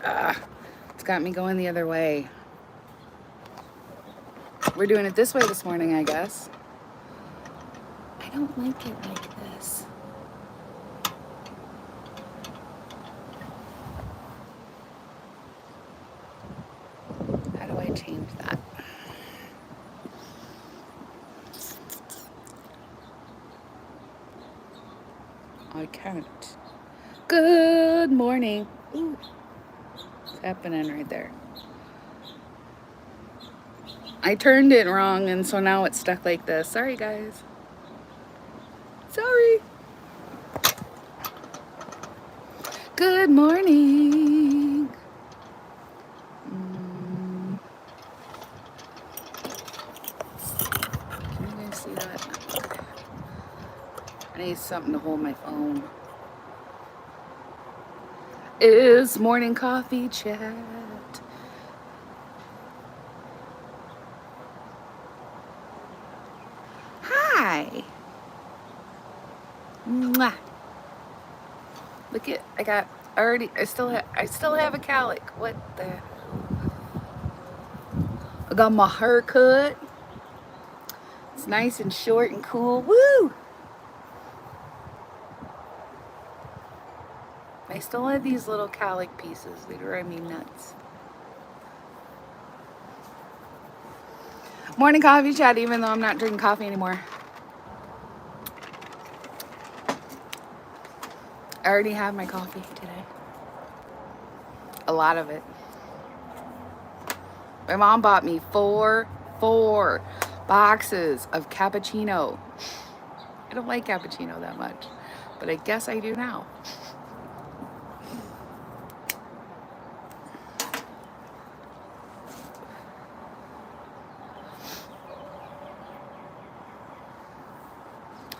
It's got me going the other way. We're doing it this way this morning, I guess. I don't like it like this. How do I change that? I can't. Good morning. Ooh, what's happening right there? I turned it wrong, and so now it's stuck like this. Sorry, guys. Sorry. Good morning. Can you guys see that? I need something to hold my phone. It's morning coffee chat. Hi. Mwah. Look at I still have a calic. What the? I got my hair cut. It's nice and short and cool. Woo! I still have these little calic pieces. They drive me nuts. Morning coffee chat, even though I'm not drinking coffee anymore. I already have my coffee today. A lot of it. My mom bought me four boxes of cappuccino. I don't like cappuccino that much, but I guess I do now.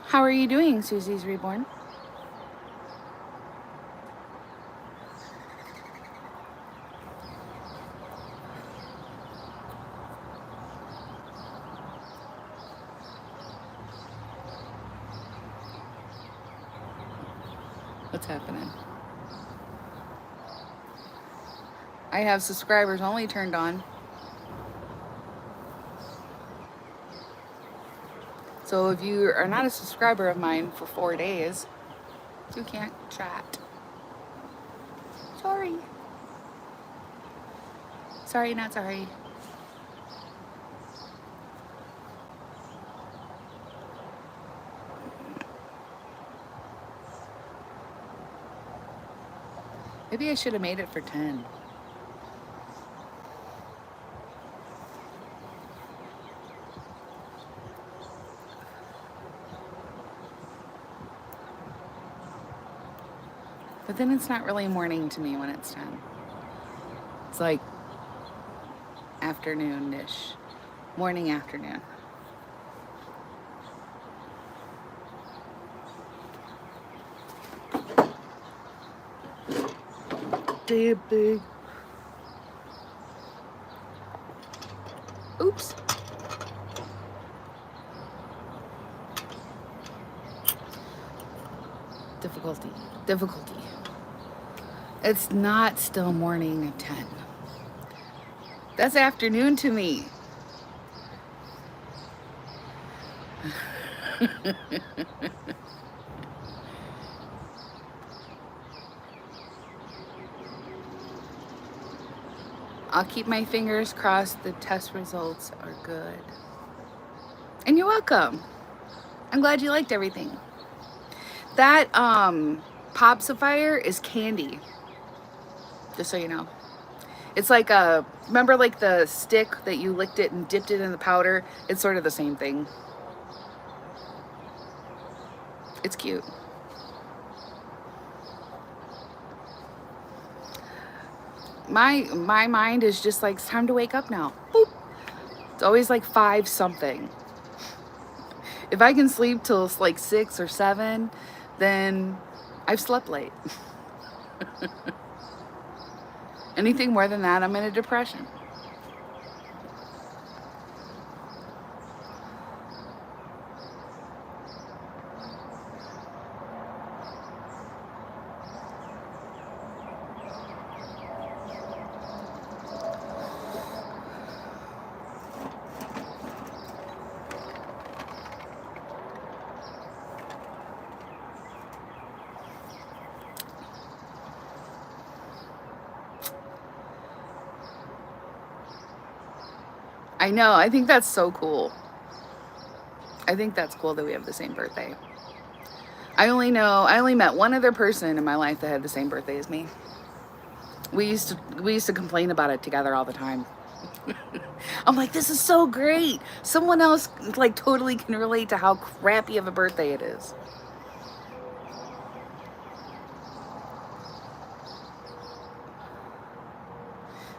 How are you doing, Susie's Reborn? What's happening? I have subscribers only turned on. So if you are not a subscriber of mine for 4 days, you can't chat. Sorry. Sorry, not sorry. Maybe I should have made it for 10. But then it's not really morning to me when it's 10. It's like afternoon-ish. Morning, afternoon. Damn thing. Oops. Difficulty. It's not still morning at 10. That's afternoon to me. I'll keep my fingers crossed the test results are good. And you're welcome. I'm glad you liked everything. That Popsifier is candy. Just so you know. It's like remember like the stick that you licked it and dipped it in the powder? It's sort of the same thing. It's cute. My mind is just like, it's time to wake up now. Boop. It's always like 5 something. If I can sleep till it's like 6 or 7, then I've slept late. Anything more than that, I'm in a depression. I know. I think that's so cool. I think that's cool that we have the same birthday. I only met one other person in my life that had the same birthday as me. We used to complain about it together all the time. I'm like, this is so great. Someone else like totally can relate to how crappy of a birthday it is.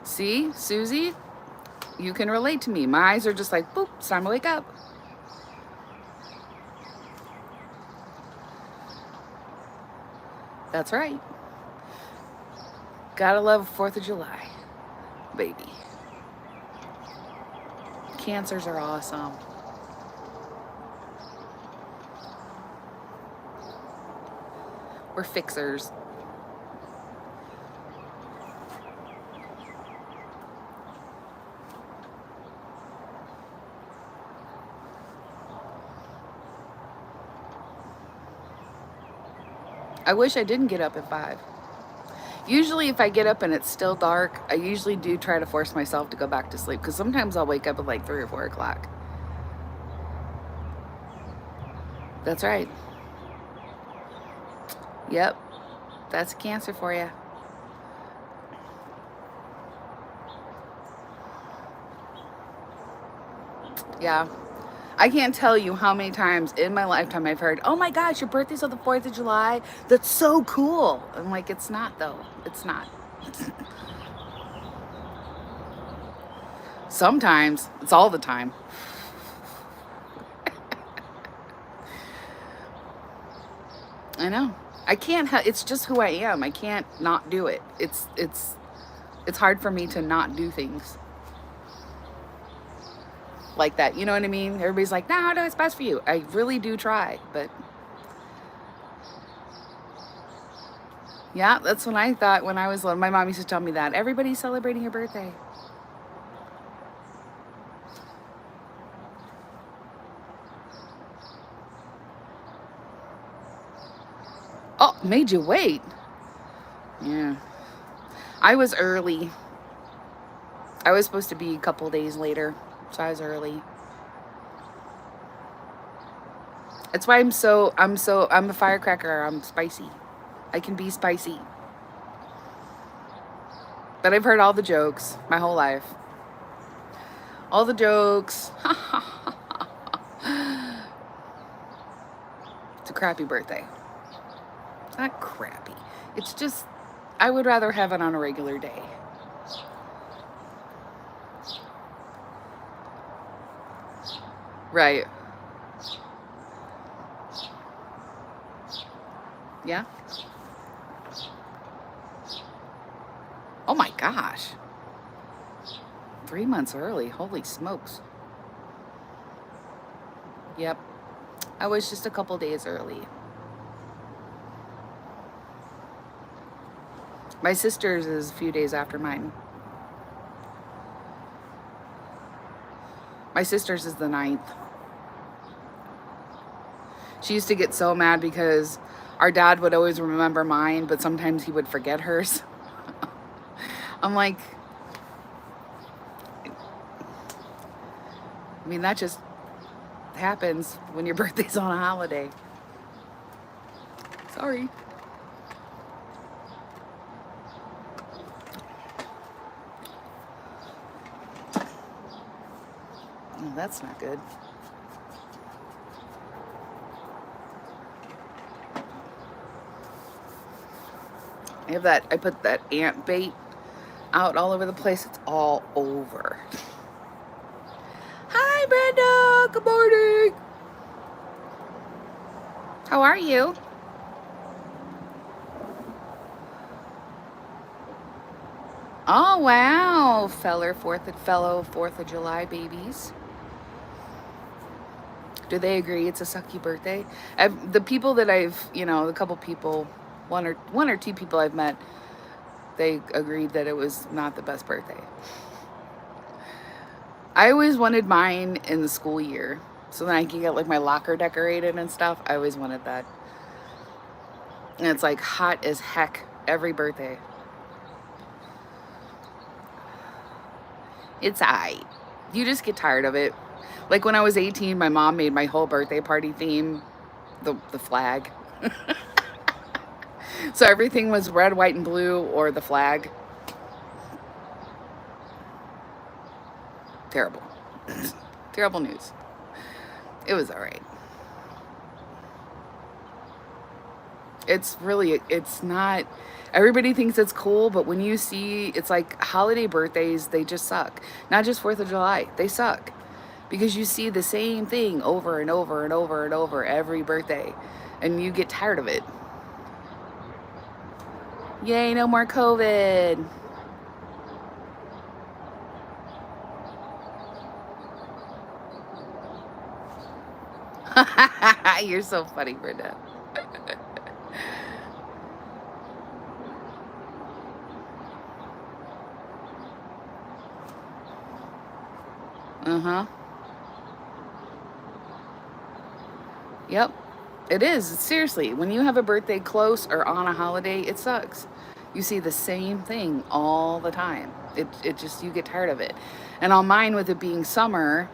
See, Susie, you can relate to me. My eyes are just like, boop, it's time to wake up. That's right. Gotta love 4th of July, baby. Cancers are awesome. We're fixers. I wish I didn't get up at 5. Usually if I get up and it's still dark, I usually do try to force myself to go back to sleep because sometimes I'll wake up at like 3 or 4 o'clock. That's right. Yep. That's Cancer for you. Yeah. I can't tell you how many times in my lifetime I've heard, oh my gosh, your birthday's on the 4th of July. That's so cool. I'm like, it's not though. It's not. Sometimes. It's all the time. I know. I can't, it's just who I am. I can't not do it. It's hard for me to not do things like that. You know what I mean? Everybody's like, no, it's best for you. I really do try, but yeah, that's what I thought when I was little. My mom used to tell me that. Everybody's celebrating your birthday. Oh, made you wait. Yeah. I was early. I was supposed to be a couple days later, so I was early. That's why I'm a firecracker. I'm spicy. I can be spicy. But I've heard all the jokes my whole life. All the jokes. It's a crappy birthday. It's not crappy. It's just, I would rather have it on a regular day. Right. Yeah. Oh my gosh. 3 months early. Holy smokes. Yep. I was just a couple days early. My sister's is a few days after mine. My sister's is the 9th. She used to get so mad because our dad would always remember mine, but sometimes he would forget hers. I'm like, I mean, that just happens when your birthday's on a holiday. Sorry. Oh, that's not good. I put that ant bait out all over the place. It's all over. Hi, Brenda. Good morning. How are you? Oh, wow. Fellow 4th of July babies. Do they agree it's a sucky birthday? The people that the couple people, one or two people I've met, they agreed that it was not the best birthday. I always wanted mine in the school year, so then I can get like my locker decorated and stuff. I always wanted that. And it's like hot as heck every birthday. It's aight. You just get tired of it. Like when I was 18, my mom made my whole birthday party theme the flag. So everything was red, white, and blue or the flag. Terrible. Terrible news. It was all right. It's not, everybody thinks it's cool, but when you see, it's like holiday birthdays, they just suck. Not just 4th of July, they suck. Because you see the same thing over and over and over and over every birthday, and you get tired of it. Yay, no more COVID. You're so funny, Brenda. Uh-huh. Yep. It is. Seriously, when you have a birthday close or on a holiday, it sucks. You see the same thing all the time. It just, you get tired of it. And on mine, with it being summer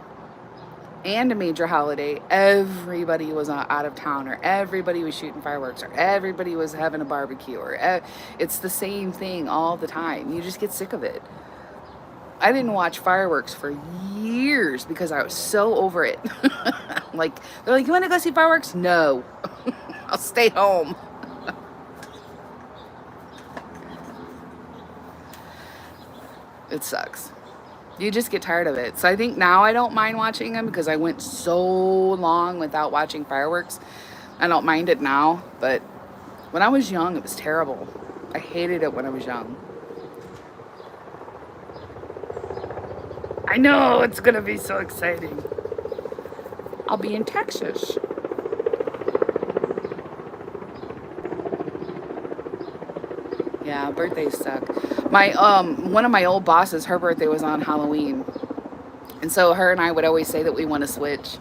and a major holiday, everybody was out of town, or everybody was shooting fireworks, or everybody was having a barbecue, or it's the same thing all the time. You just get sick of it. I didn't watch fireworks for years because I was so over it. Like, they're like, you want to go see fireworks? No. I'll stay home. It sucks. You just get tired of it. So I think now I don't mind watching them because I went so long without watching fireworks. I don't mind it now, but when I was young, it was terrible. I hated it when I was young. I know, it's gonna be so exciting. I'll be in Texas. Yeah, birthdays suck. My one of my old bosses, her birthday was on Halloween. And so her and I would always say that we want to switch.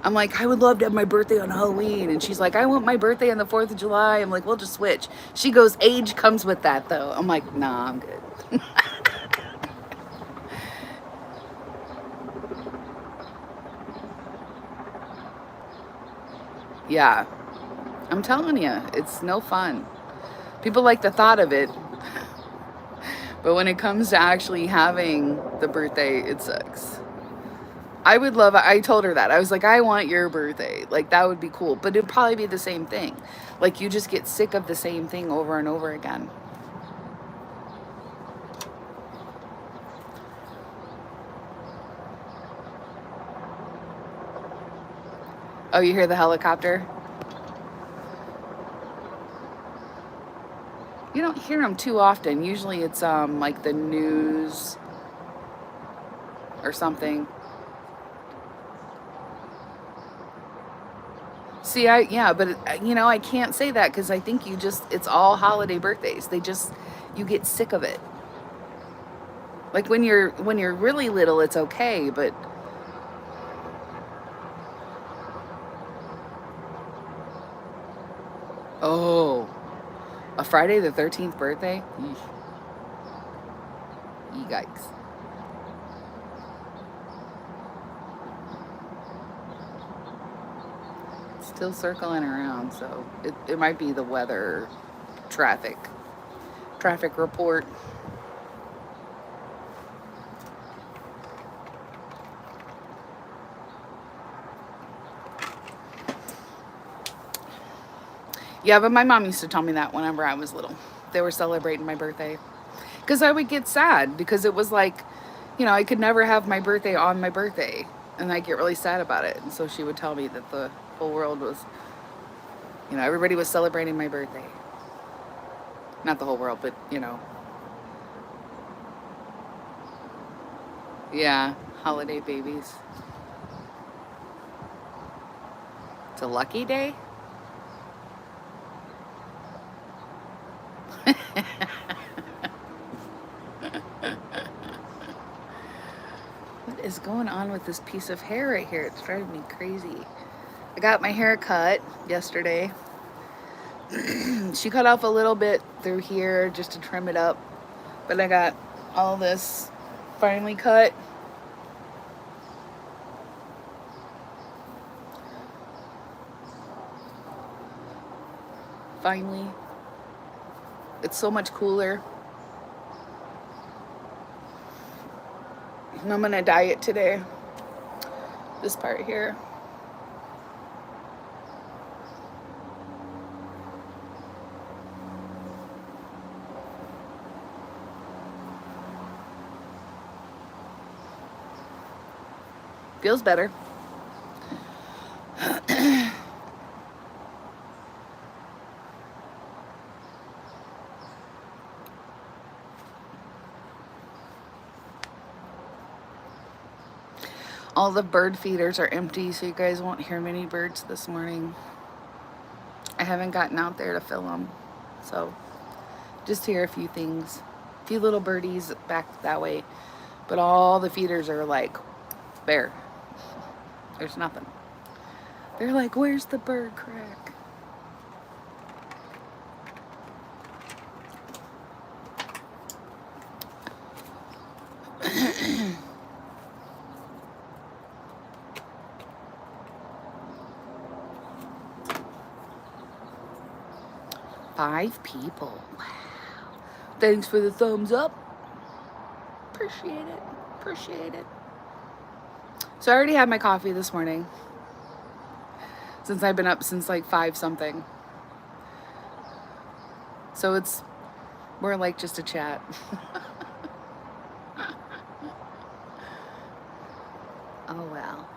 I'm like, I would love to have my birthday on Halloween. And she's like, I want my birthday on the 4th of July. I'm like, we'll just switch. She goes, age comes with that though. I'm like, nah, I'm good. Yeah, I'm telling you, it's no fun. People like the thought of it, but when it comes to actually having the birthday, it sucks. I would love, I told her that. I was like, I want your birthday. Like, that would be cool. But it'd probably be the same thing. Like, you just get sick of the same thing over and over again. Oh, you hear the helicopter? You don't hear them too often. Usually it's like the news or something. See, yeah, but I can't say that because I think it's all holiday birthdays. You get sick of it. Like when you're really little, it's okay, but oh, a Friday the 13th birthday? Yeesh. Yikes. Still circling around, so it might be the weather, traffic, traffic report. Yeah, but my mom used to tell me that whenever I was little. They were celebrating my birthday. Because I would get sad because it was like, I could never have my birthday on my birthday. And I get really sad about it. And so she would tell me that the whole world was, everybody was celebrating my birthday. Not the whole world, but, yeah, holiday babies. It's a lucky day? What is going on with this piece of hair right here? It's driving me crazy. I got my hair cut yesterday. She cut off a little bit through here just to trim it up. But I got all this finely cut. finally. It's so much cooler. And I'm gonna dye it today. This part here. Feels better. All the bird feeders are empty, so you guys won't hear many birds this morning. I haven't gotten out there to fill them, so just hear a few things. A few little birdies back that way, but all the feeders are like bare. There's nothing. They're like, where's the bird crack? Five people. Wow. Thanks for the thumbs up. Appreciate it. Appreciate it. So I already had my coffee this morning. Since I've been up since like 5 something. So it's more like just a chat. Oh well.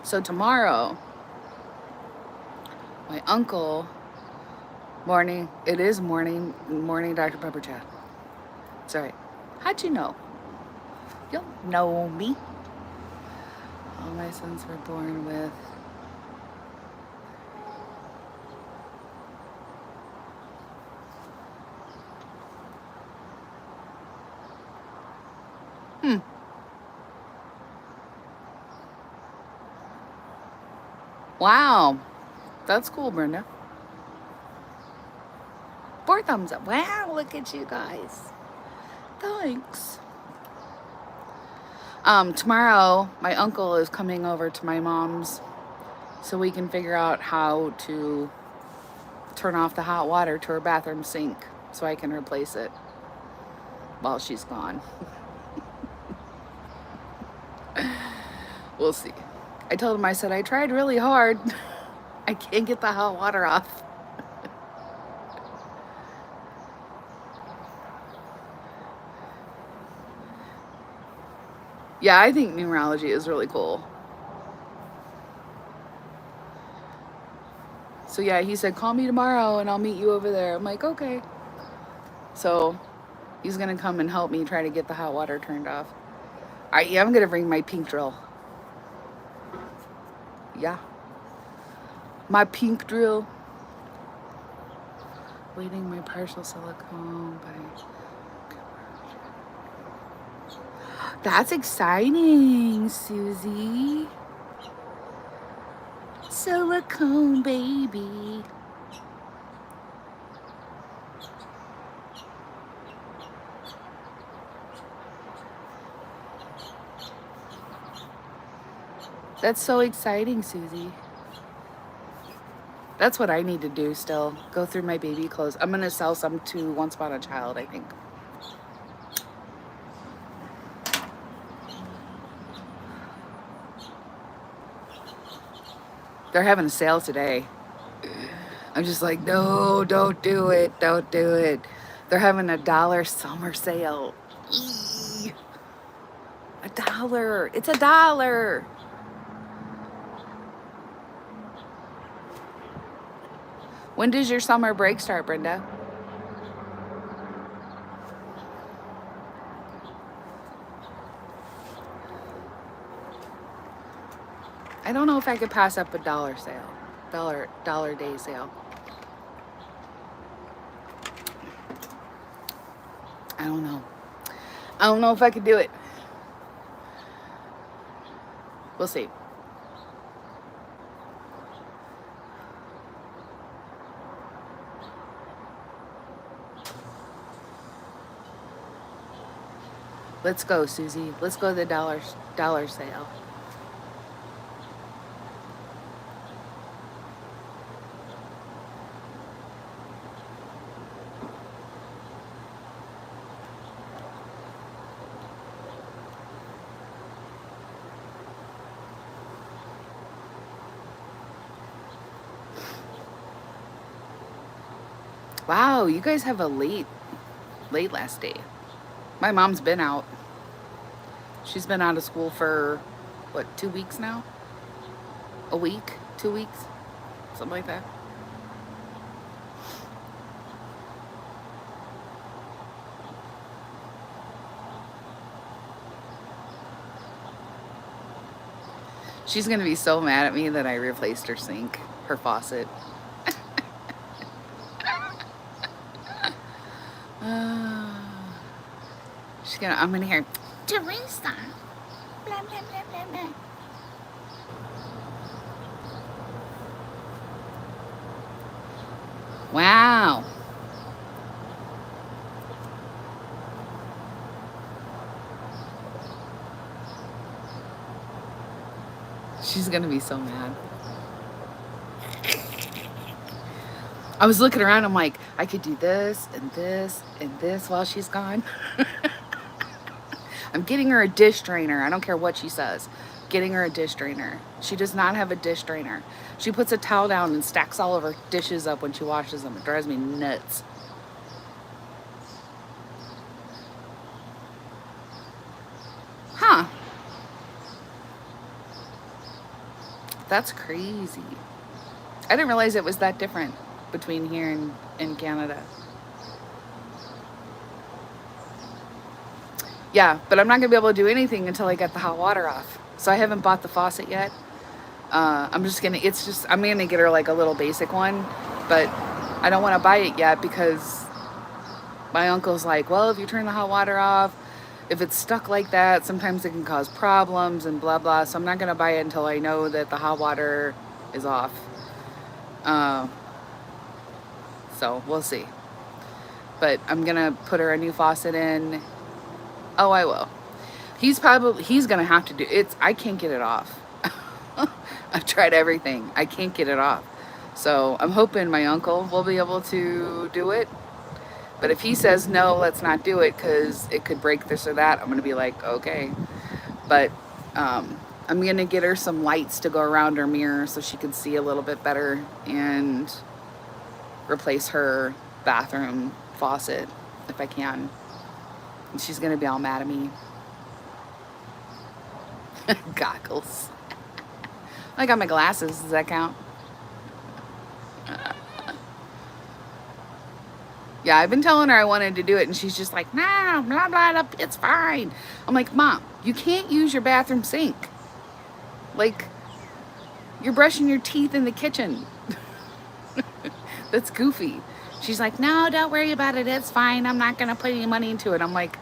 So tomorrow, my uncle, it is morning Dr. Pepper chat. It's all right. How'd you know? You'll know me. All my sons were born with. Wow. That's cool, Brenda. 4 thumbs up. Wow, look at you guys. Thanks. Tomorrow, my uncle is coming over to my mom's so we can figure out how to turn off the hot water to her bathroom sink so I can replace it while she's gone. We'll see. I told him, I said, I tried really hard. I can't get the hot water off. Yeah, I think numerology is really cool. So yeah, he said, call me tomorrow and I'll meet you over there. I'm like, okay. So he's gonna come and help me try to get the hot water turned off. Yeah, I'm gonna bring my pink drill. Yeah. My pink drill. Waiting my partial silicone by... That's exciting, Susie. Silicone baby. That's so exciting, Susie. That's what I need to do still. Go through my baby clothes. I'm going to sell some to Once Upon a Child, I think. They're having a sale today. I'm just like, no, don't do it. Don't do it. They're having $1 summer sale. Eee. $1. It's $1. When does your summer break start, Brenda? I don't know if I could pass up $1 sale. Dollar day sale. I don't know. I don't know if I could do it. We'll see. Let's go, Susie. Let's go to the dollar sale. Wow, you guys have a late last day. My mom's been out. She's been out of school for what, 2 weeks now? A week? 2 weeks? Something like that. She's gonna be so mad at me that I replaced her sink, her faucet. Uh, I'm gonna hear, Teresa. Blah, blah, blah, blah, blah. Wow. She's gonna be so mad. I was looking around, I'm like, I could do this and this and this while she's gone. I'm getting her a dish drainer. I don't care what she says. Getting her a dish drainer. She does not have a dish drainer. She puts a towel down and stacks all of her dishes up when she washes them. It drives me nuts. Huh. That's crazy. I didn't realize it was that different between here and in Canada. Yeah, but I'm not gonna be able to do anything until I get the hot water off. So I haven't bought the faucet yet. I'm gonna get her like a little basic one, but I don't want to buy it yet because my uncle's like, well, if you turn the hot water off, if it's stuck like that, sometimes it can cause problems and blah blah. So I'm not gonna buy it until I know that the hot water is off. Uh, so we'll see. But I'm gonna put her a new faucet in. Oh, I will. He's gonna have to do it. I can't get it off. I've tried everything. I can't get it off. So I'm hoping my uncle will be able to do it. But if he says no, let's not do it because it could break this or that, I'm gonna be like, okay. But I'm gonna get her some lights to go around her mirror so she can see a little bit better and replace her bathroom faucet if I can. And she's gonna be all mad at me. Goggles. I got my glasses. Does that count? Yeah, I've been telling her I wanted to do it, and she's just like, nah, blah, blah, blah, it's fine. I'm like, Mom, you can't use your bathroom sink. Like, you're brushing your teeth in the kitchen. That's goofy. She's like, no, don't worry about it. It's fine. I'm not going to put any money into it. I'm like,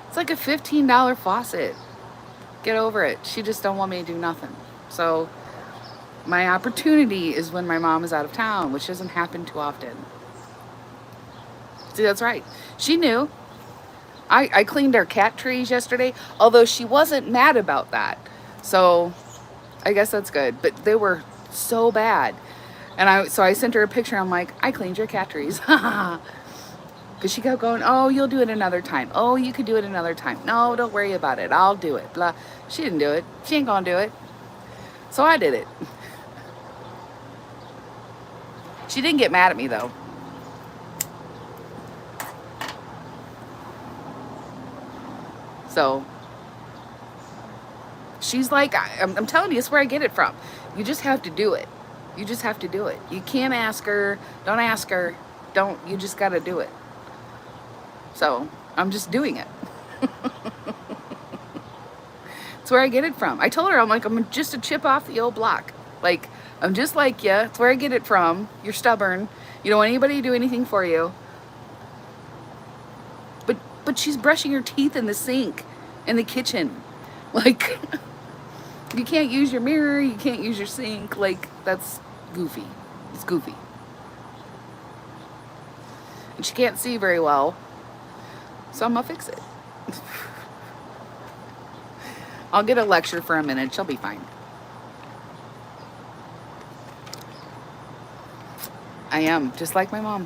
it's like a $15 faucet. Get over it. She just don't want me to do nothing. So my opportunity is when my mom is out of town, which doesn't happen too often. See, that's right. She knew. I cleaned our cat trees yesterday, although she wasn't mad about that. So I guess that's good. But they were so bad. And I sent her a picture. I'm like, I cleaned your cat trees. Because she kept going, oh, you'll do it another time. Oh, you could do it another time. No, don't worry about it. I'll do it. Blah. She didn't do it. She ain't gonna do it. So I did it. She didn't get mad at me though. So she's like, I'm telling you, it's where I get it from. You just have to do it. You just have to do it. You can't ask her. Don't ask her. Don't. You just got to do it. So I'm just doing it. It's where I get it from. I told her, I'm like, I'm just a chip off the old block. Like, I'm just like you. It's where I get it from. You're stubborn. You don't want anybody to do anything for you. But she's brushing her teeth in the sink in the kitchen. Like, you can't use your mirror. You can't use your sink. Like, that's goofy. It's goofy. And she can't see very well. So I'm going to fix it. I'll get a lecture for a minute. She'll be fine. I am, just like my mom.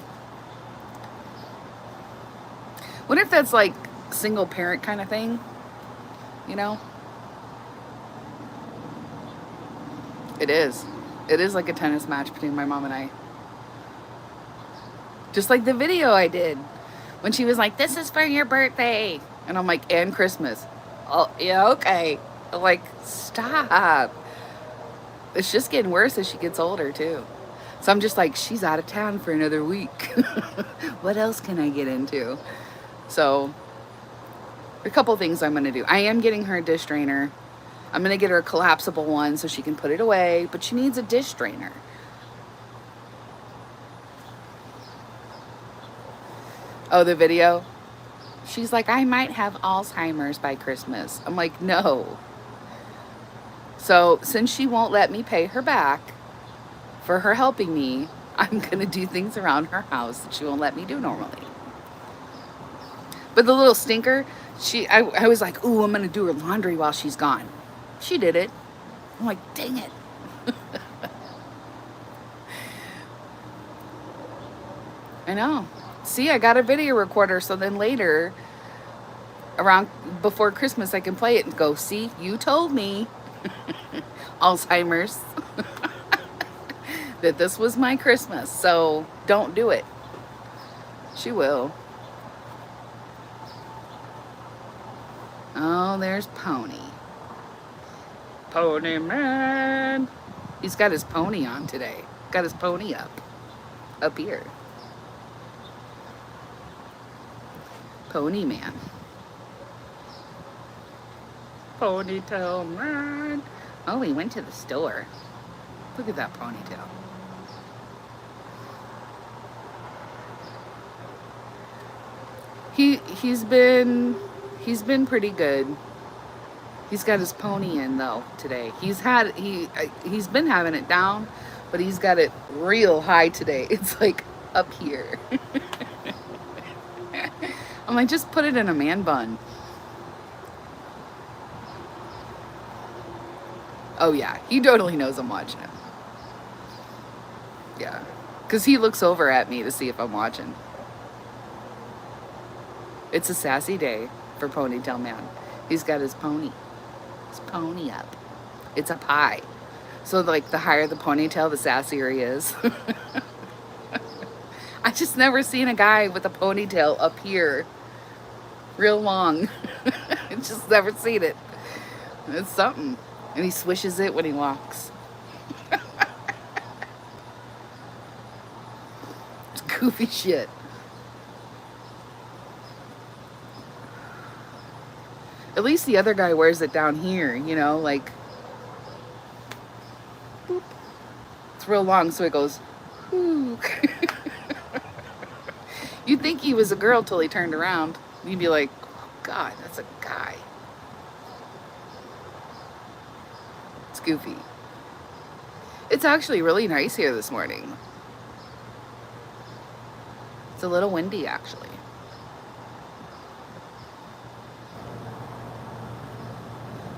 What if that's like single parent kind of thing? You know? It is. It is like a tennis match between my mom and I. Just like the video I did when she was like, "This is for your birthday." And I'm like, "And Christmas." Oh, yeah, okay. I'm like, stop. It's just getting worse as she gets older, too. So I'm just like, she's out of town for another week. What else can I get into? So, a couple things I'm going to do. I am getting her a dish drainer. I'm going to get her a collapsible one so she can put it away, but she needs a dish drainer. Oh, the video? She's like, "I might have Alzheimer's by Christmas." I'm like, no. So, since she won't let me pay her back for her helping me, I'm going to do things around her house that she won't let me do normally. But the little stinker, I was like, "Ooh, I'm going to do her laundry while she's gone." She did it. I'm like, dang it. I know. See, I got a video recorder, so then later, around before Christmas, I can play it and go, "See, you told me." Alzheimer's. That this was my Christmas, so don't do it. She will. Oh, there's Pony. Pony Man. He's got his pony on today. Got his pony up here. Pony Man. Ponytail Man. Oh, he went to the store. Look at that ponytail. He's been pretty good. He's got his pony in though today. He's been having it down, but he's got it real high today. It's like up here. I'm like, just put it in a man bun. Oh yeah, he totally knows I'm watching him. Yeah, because he looks over at me to see if I'm watching. It's a sassy day for Ponytail Man. He's got his pony up. It's up high. So like the higher the ponytail, the sassier he is. I just never seen a guy with a ponytail up here real long. I just never seen it. It's something. And he swishes it when he walks. It's goofy shit. At least the other guy wears it down here, you know, like, boop. It's real long, so it goes, ooh. You'd think he was a girl till he turned around. You'd be like, oh, God, that's a guy. It's goofy. It's actually really nice here this morning. It's a little windy, actually.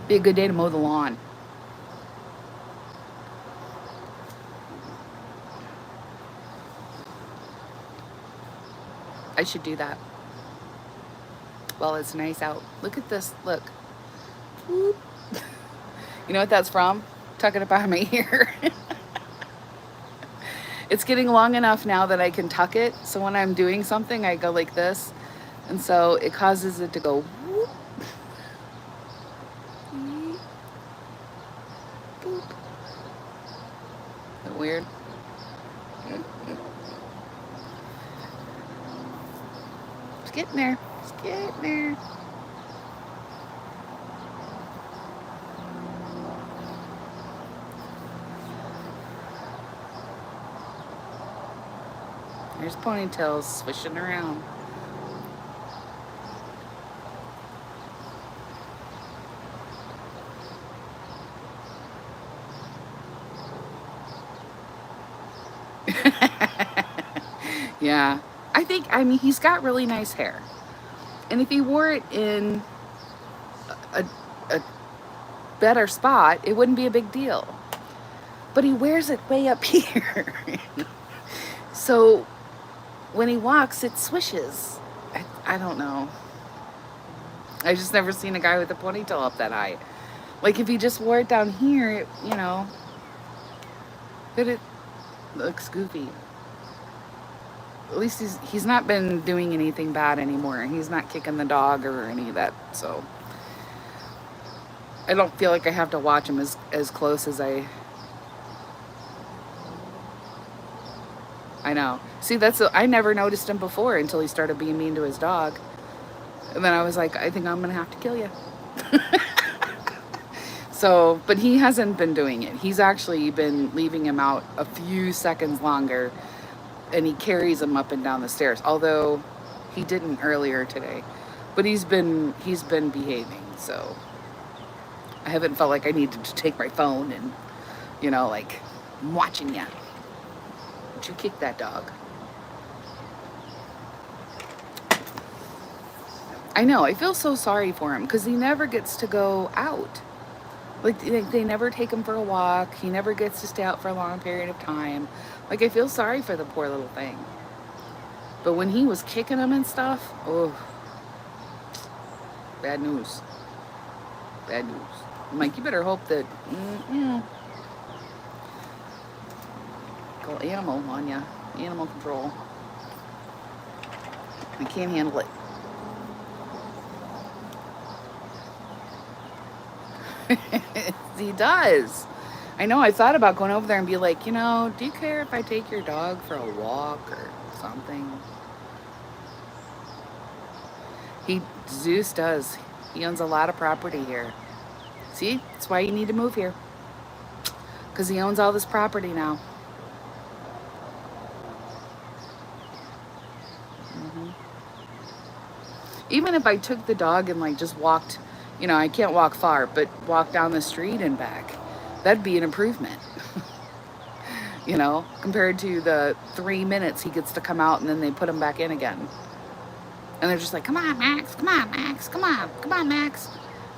Be a good day to mow the lawn. I should do that. Well, it's nice out. Look at this. Look. Whoop. You know what that's from? Tucking it behind my ear. It's getting long enough now that I can tuck it. So when I'm doing something, I go like this. And so it causes it to go whoop. Boop. Isn't that weird? It's getting there. It's getting there. There's ponytails swishing around. Yeah. I mean, he's got really nice hair. And if he wore it in a better spot, it wouldn't be a big deal. But he wears it way up here. So when he walks, it swishes. I don't know. I just never seen a guy with a ponytail up that high. Like if he just wore it down here, but it looks goofy. At least he's not been doing anything bad anymore. He's not kicking the dog or any of that. So I don't feel like I have to watch him as close as I know. See, I never noticed him before until he started being mean to his dog. And then I was like, I think I'm going to have to kill you. So, but he hasn't been doing it. He's actually been leaving him out a few seconds longer, and he carries him up and down the stairs. Although he didn't earlier today, but he's been behaving. So I haven't felt like I needed to take my phone and, like, I'm watching you. Would you kick that dog? I know. I feel so sorry for him because he never gets to go out. Like, they never take him for a walk. He never gets to stay out for a long period of time. Like, I feel sorry for the poor little thing. But when he was kicking him and stuff, oh, bad news. Bad news. I'm like, you better hope that, call animal on ya. Animal control. I can't handle it. He does. I know. I thought about going over there and be like, do you care if I take your dog for a walk or something? Zeus does. He owns a lot of property here. See, that's why you need to move here. Because he owns all this property now. Even if I took the dog and like just walked, I can't walk far, but walk down the street and back, that'd be an improvement. Compared to the 3 minutes he gets to come out and then they put him back in again. And they're just like, come on, Max, come on, Max, come on, Max.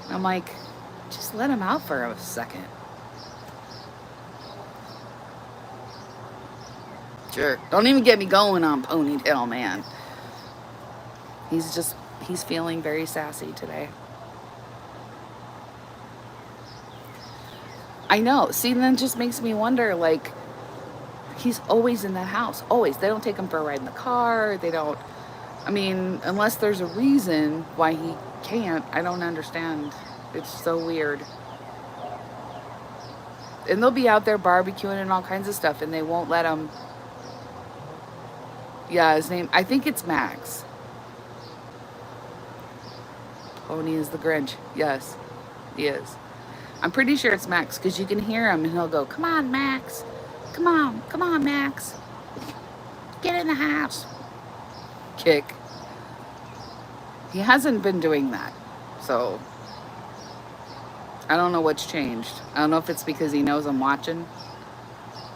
And I'm like, just let him out for a second. Sure. Don't even get me going on Ponytail, man. He's feeling very sassy today. I know. See, then it just makes me wonder, like, he's always in that house. Always. They don't take him for a ride in the car. They don't. I mean, unless there's a reason why he can't, I don't understand. It's so weird. And they'll be out there barbecuing and all kinds of stuff, and they won't let him. Yeah, his name, I think it's Max. Pony is the Grinch. Yes, he is. I'm pretty sure it's Max because you can hear him and he'll go, come on, Max. Come on, Max. Get in the house. Kick. He hasn't been doing that. So I don't know what's changed. I don't know if it's because he knows I'm watching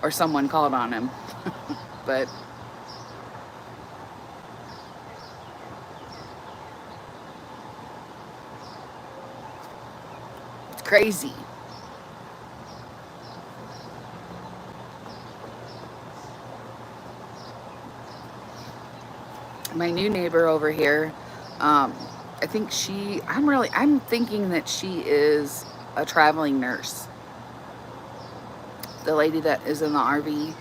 or someone called on him. But it's crazy. My new neighbor over here, I think I'm thinking that she is a traveling nurse. The lady that is in the RV,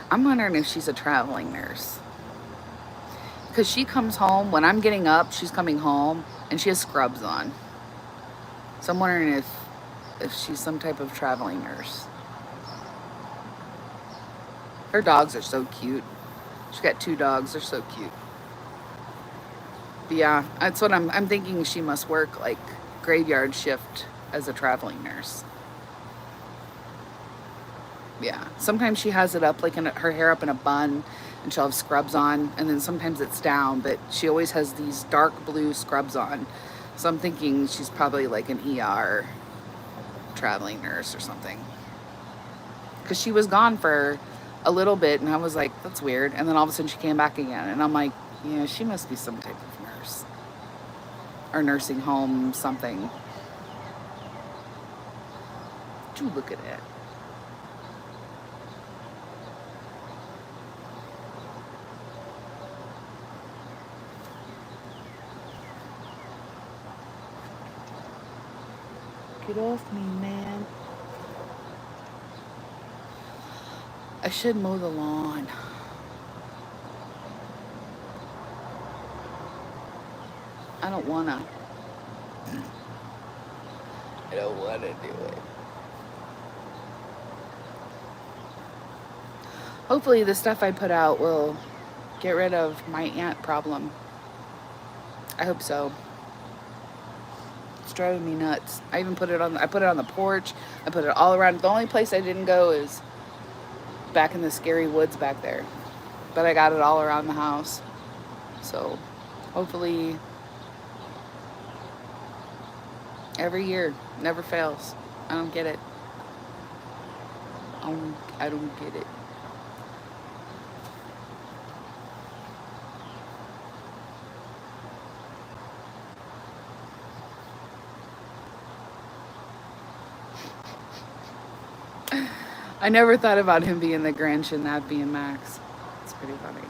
I'm wondering if she's a traveling nurse. Because she comes home, when I'm getting up, she's coming home, and she has scrubs on. So I'm wondering if she's some type of traveling nurse. Her dogs are so cute. She's got 2 dogs, they're so cute. But yeah, that's what I'm thinking. She must work like graveyard shift as a traveling nurse. Yeah, sometimes she has it up like her hair up in a bun, and she'll have scrubs on, and then sometimes it's down, but she always has these dark blue scrubs on. So I'm thinking she's probably like an ER traveling nurse or something. Because she was gone for a little bit, and I was like, that's weird. And then all of a sudden she came back again, and I'm like, yeah, she must be some type of nurse or nursing home something. Would you look at that? Get off me, man. I should mow the lawn. I don't wanna. I don't wanna do it. Hopefully the stuff I put out will get rid of my ant problem. I hope so. It's driving me nuts. I even put it on. I put it on the porch. I put it all around. The only place I didn't go is back in the scary woods back there, but I got it all around the house. So, hopefully, every year never fails. I don't get it. I don't get it. I never thought about him being the Grinch and that being Max. It's pretty funny.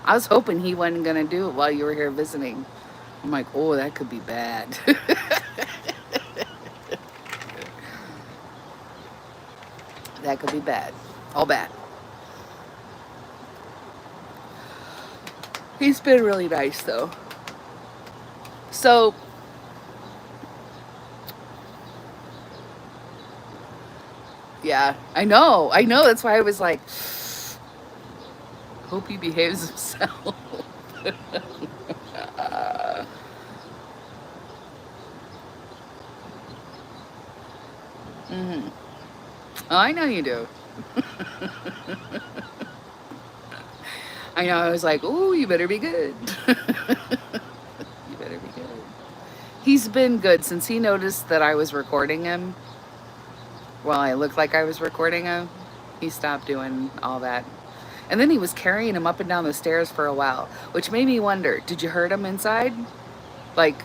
I was hoping he wasn't gonna do it while you were here visiting. I'm like, oh, that could be bad. That could be bad. All bad. He's been really nice though. So, yeah, I know. I know. That's why I was like, hope he behaves himself. Hmm. Oh, I know you do. I know. I was like, oh, you better be good. You better be good. He's been good since he noticed that I was recording him. Well, I looked like I was recording him. He stopped doing all that. And then he was carrying him up and down the stairs for a while, which made me wonder, did you hurt him inside? Like,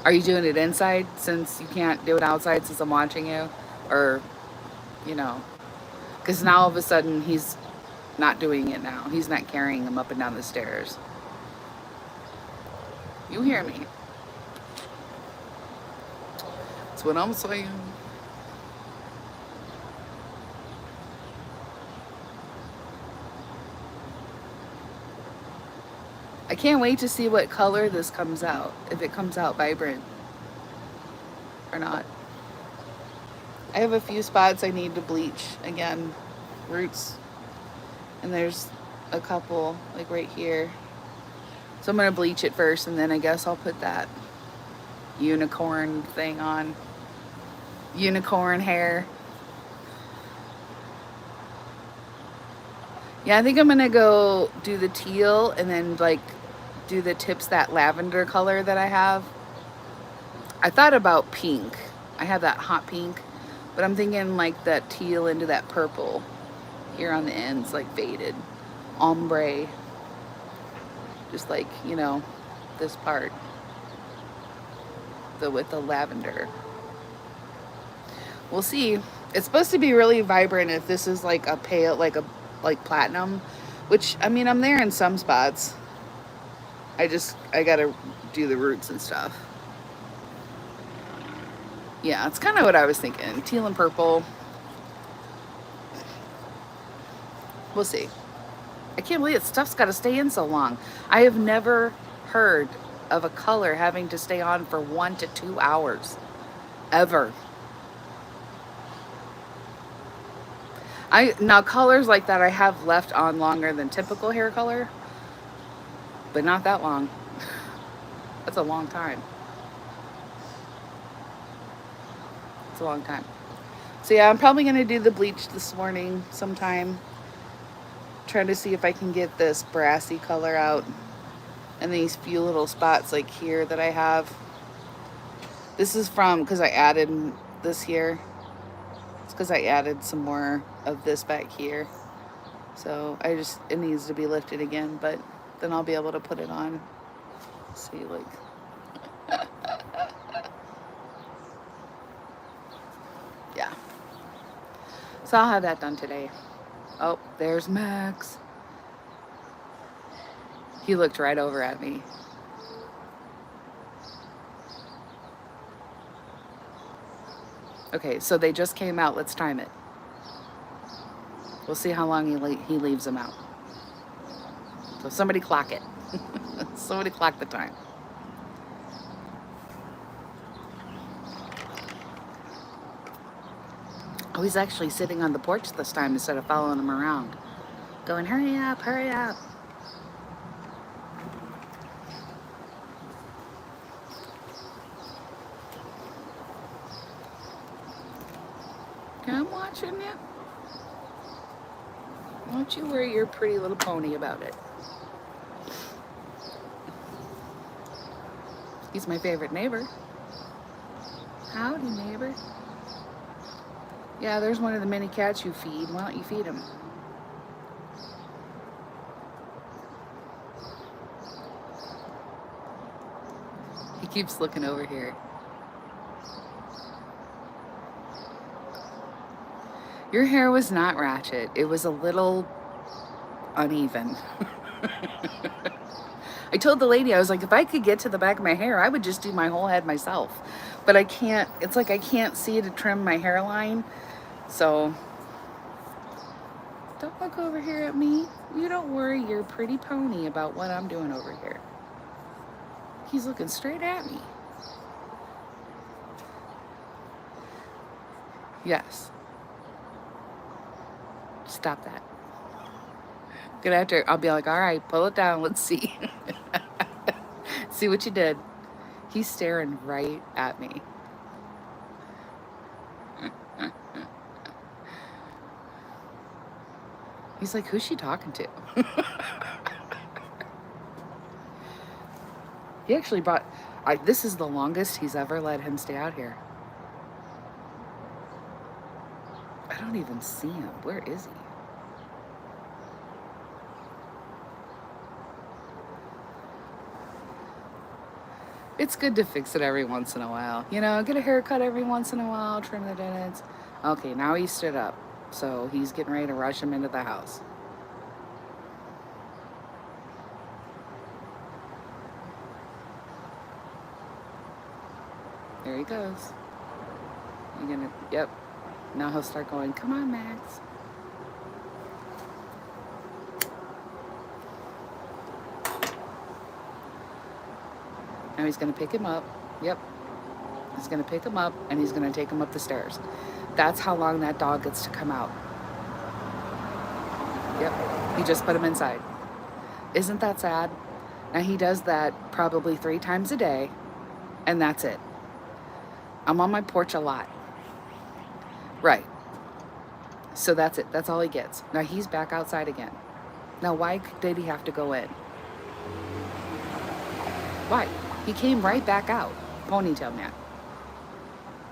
are you doing it inside since you can't do it outside since I'm watching you? Or, you know, because now all of a sudden he's not doing it now. He's not carrying him up and down the stairs. You hear me? That's what I'm saying. I can't wait to see what color this comes out. If it comes out vibrant or not. I have a few spots I need to bleach again. Roots. And there's a couple like right here. So I'm going to bleach it first and then I guess I'll put that unicorn thing on. Unicorn hair. Yeah, I think I'm going to go do the teal and then like do the tips that lavender color that I have. I thought about pink. I have that hot pink, but I'm thinking like that teal into that purple here on the ends, like faded ombre, just like, you know, this part, with the lavender. We'll see. It's supposed to be really vibrant if this is like a pale, like platinum, which I mean I'm there in some spots. I gotta do the roots and stuff. Yeah, it's kind of what I was thinking. Teal and purple. We'll see. I can't believe it. Stuff's got to stay in so long. I have never heard of a color having to stay on for 1 to 2 hours. Ever. Now colors like that I have left on longer than typical hair color, but not that long. That's a long time. It's a long time. So yeah, I'm probably gonna do the bleach this morning sometime. Trying to see if I can get this brassy color out. And these few little spots like here that I have. This is from, because I added this here. It's because I added some more of this back here. So it needs to be lifted again, but then I'll be able to put it on. See, like, yeah. So I'll have that done today. Oh, there's Max. He looked right over at me. Okay, so they just came out. Let's time it. We'll see how long he leaves them out. So somebody clock it. Somebody clock the time. Oh, he's actually sitting on the porch this time instead of following him around. Going, hurry up, hurry up. I'm watching you. Don't you worry your pretty little pony about it. He's my favorite neighbor. Howdy, neighbor. Yeah, there's one of the many cats you feed. Why don't you feed him? He keeps looking over here. Your hair was not ratchet. It was a little uneven. I told the lady, I was like, if I could get to the back of my hair, I would just do my whole head myself. But I can't, it's like I can't see to trim my hairline. So, don't look over here at me. You don't worry your pretty pony about what I'm doing over here. He's looking straight at me. Yes. Stop that. Good after, I'll be like, all right, pull it down. Let's see. See what you did. He's staring right at me. He's like, who's she talking to? He actually brought, this is the longest he's ever let him stay out here. I don't even see him. Where is he? It's good to fix it every once in a while. You know, get a haircut every once in a while, trim the dents. Okay, now he stood up. So he's getting ready to rush him into the house. There he goes. You're gonna, yep. Now he'll start going, come on, Max. Now he's gonna pick him up. Yep. He's gonna pick him up and he's gonna take him up the stairs. That's how long that dog gets to come out. Yep. He just put him inside. Isn't that sad? Now he does that probably 3 times a day, and that's it. I'm on my porch a lot. Right. So that's it. That's all he gets. Now he's back outside again. Now why did he have to go in? Why? He came right back out. Ponytail man.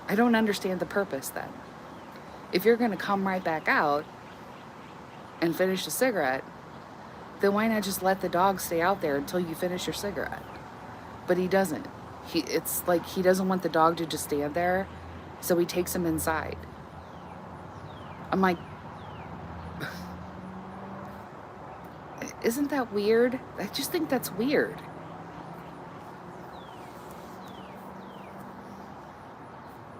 I don't understand the purpose then. If you're going to come right back out and finish the cigarette, then why not just let the dog stay out there until you finish your cigarette? But he doesn't. It's like he doesn't want the dog to just stand there, so he takes him inside. I'm like, isn't that weird? I just think that's weird.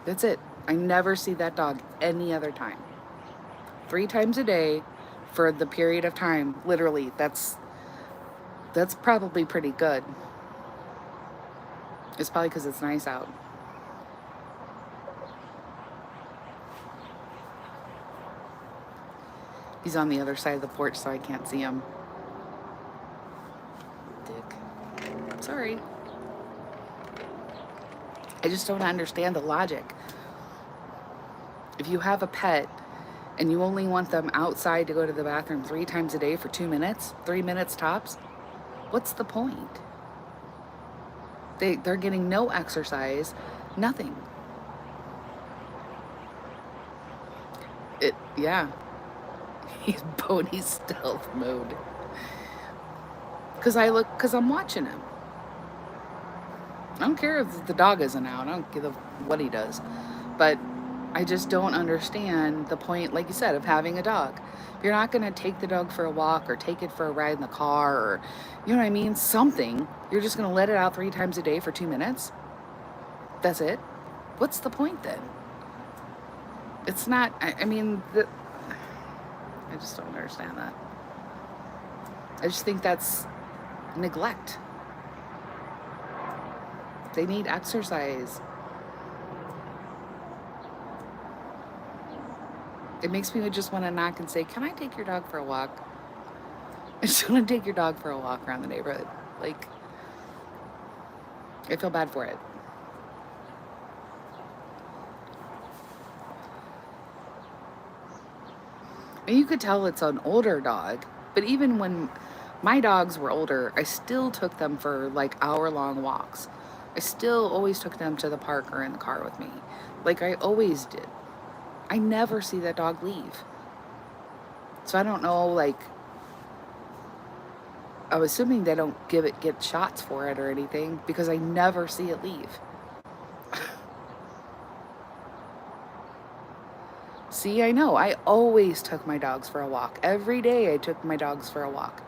That's it. I never see that dog any other time. 3 times a day for the period of time, literally, that's probably pretty good. It's probably because it's nice out. He's on the other side of the porch, so I can't see him. Dick. Sorry. I just don't understand the logic. If you have a pet and you only want them outside to go to the bathroom 3 times a day for 2 minutes, 3 minutes tops, what's the point? They're getting no exercise, nothing. Yeah. He's pony stealth mode. Because I'm watching him. I don't care if the dog isn't out. I don't give a what he does. But I just don't understand the point, like you said, of having a dog. If you're not going to take the dog for a walk or take it for a ride in the car or, you know what I mean? Something. You're just going to let it out 3 times a day for 2 minutes. That's it. What's the point then? It's not, I mean, I just don't understand that. I just think that's neglect. They need exercise. It makes me just want to knock and say, "Can I take your dog for a walk?" I just want to take your dog for a walk around the neighborhood. Like, I feel bad for it. And you could tell it's an older dog, but even when my dogs were older, I still took them for like hour-long walks. I still always took them to the park or in the car with me. Like I always did. I never see that dog leave. So I don't know, like, I'm assuming they don't get shots for it or anything because I never see it leave. See, I know. I always took my dogs for a walk. Every day I took my dogs for a walk.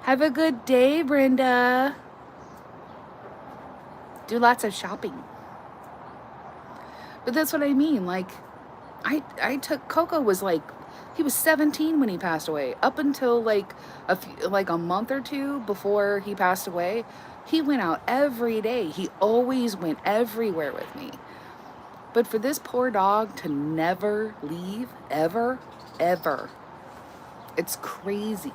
Have a good day, Brenda. Do lots of shopping. But that's what I mean. Like, I took Coco was like, he was 17 when he passed away. Up until like a month or two before he passed away, he went out every day. He always went everywhere with me. But for this poor dog to never leave, ever, ever, it's crazy.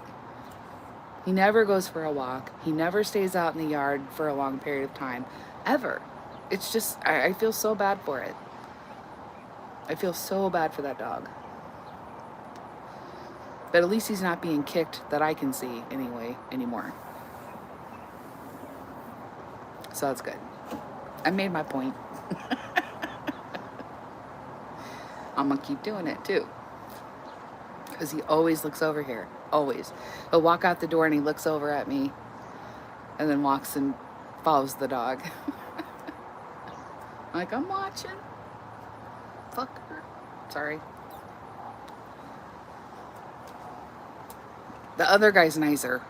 He never goes for a walk. He never stays out in the yard for a long period of time, ever. It's just, I feel so bad for it. I feel so bad for that dog. But at least he's not being kicked that I can see anymore. So that's good. I made my point. I'm gonna keep doing it too. Because he always looks over here. Always. He'll walk out the door and he looks over at me and then walks and follows the dog. Like, I'm watching. Fucker. Sorry. The other guy's nicer.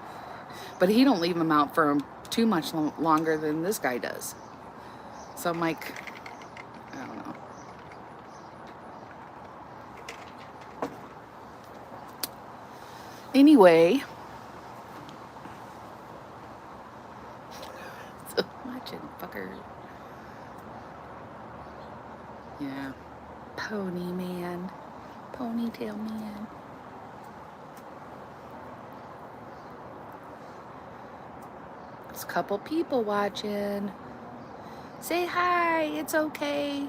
But he don't leave him out for too much longer than this guy does. So I'm like, I don't know. Anyway. So watching, fucker. Yeah. Pony man. Ponytail man. There's a couple people watching. Say hi, it's okay.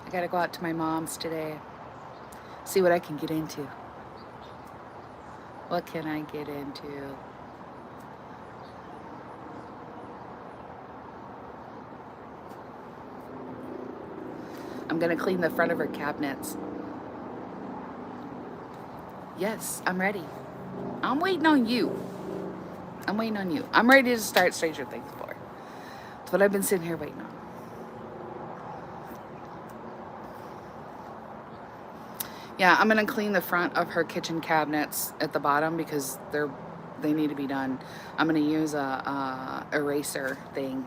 I gotta go out to my mom's today. See what I can get into. What can I get into? I'm gonna clean the front of her cabinets. Yes, I'm ready. I'm waiting on you. I'm waiting on you. I'm ready to start Stranger Things 4. That's what I've been sitting here waiting on. Yeah, I'm gonna clean the front of her kitchen cabinets at the bottom because they need to be done. I'm gonna use a eraser thing.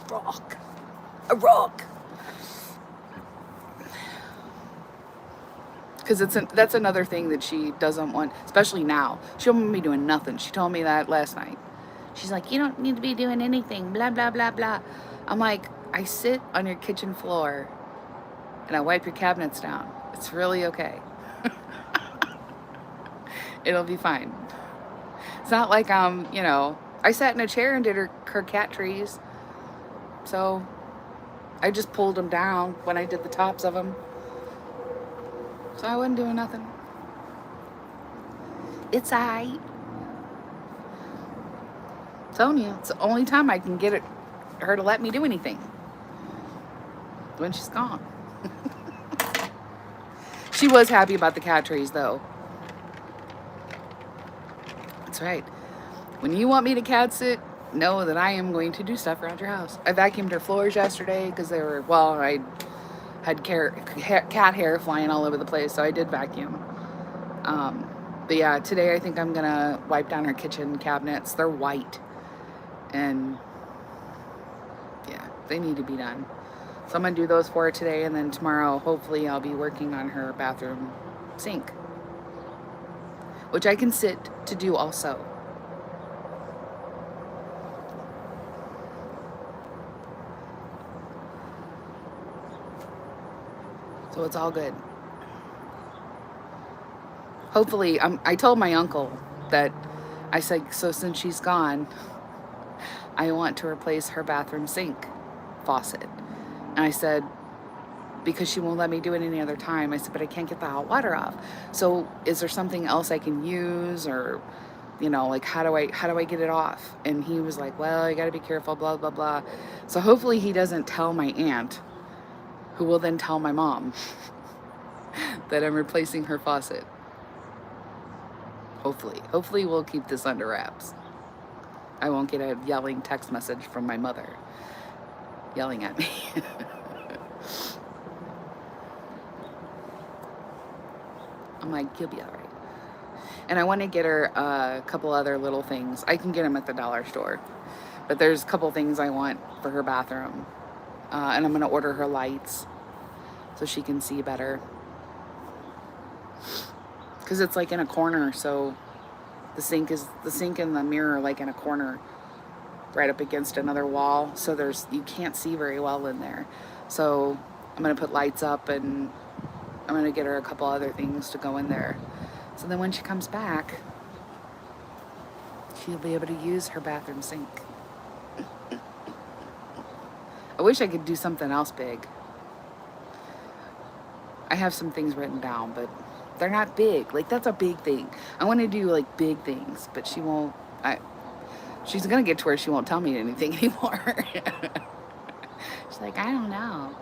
A rock. Because that's another thing that she doesn't want, especially now. She don't want me doing nothing. She told me that last night. She's like, you don't need to be doing anything, blah, blah, blah, blah. I'm like, I sit on your kitchen floor and I wipe your cabinets down. It's really okay. It'll be fine. It's not like I sat in a chair and did her cat trees. So I just pulled them down when I did the tops of them. So I wasn't doing nothing. It's aight. Telling you, it's the only time I can get her to let me do anything. When she's gone. She was happy about the cat trees, though. That's right. When you want me to cat sit, know that I am going to do stuff around your house. I vacuumed her floors yesterday because they were, well, I had cat hair flying all over the place, so I did vacuum. But yeah, today I think I'm going to wipe down her kitchen cabinets. They're white. And yeah, they need to be done. So I'm going to do those for her today, and then tomorrow, hopefully, I'll be working on her bathroom sink, which I can sit to do also. So it's all good. Hopefully, I told my uncle that I said, so since she's gone, I want to replace her bathroom sink faucet. And I said, because she won't let me do it any other time. I said, but I can't get the hot water off. So is there something else I can use, or, you know, like how do I get it off? And he was like, well, you got to be careful, blah, blah, blah. So hopefully he doesn't tell my aunt, who will then tell my mom that I'm replacing her faucet. Hopefully we'll keep this under wraps. I won't get a yelling text message from my mother yelling at me. I'm like, you'll be all right. And I want to get her a couple other little things. I can get them at the dollar store, but there's a couple things I want for her bathroom. And I'm going to order her lights so she can see better. Because it's like in a corner, so the sink and the mirror are like in a corner right up against another wall, so you can't see very well in there. So I'm going to put lights up, and I'm going to get her a couple other things to go in there. So then when she comes back, she'll be able to use her bathroom sink. I wish I could do something else big. I have some things written down, but they're not big. Like, that's a big thing. I want to do, like, big things, but she won't. She's going to get to where she won't tell me anything anymore. She's like, I don't know.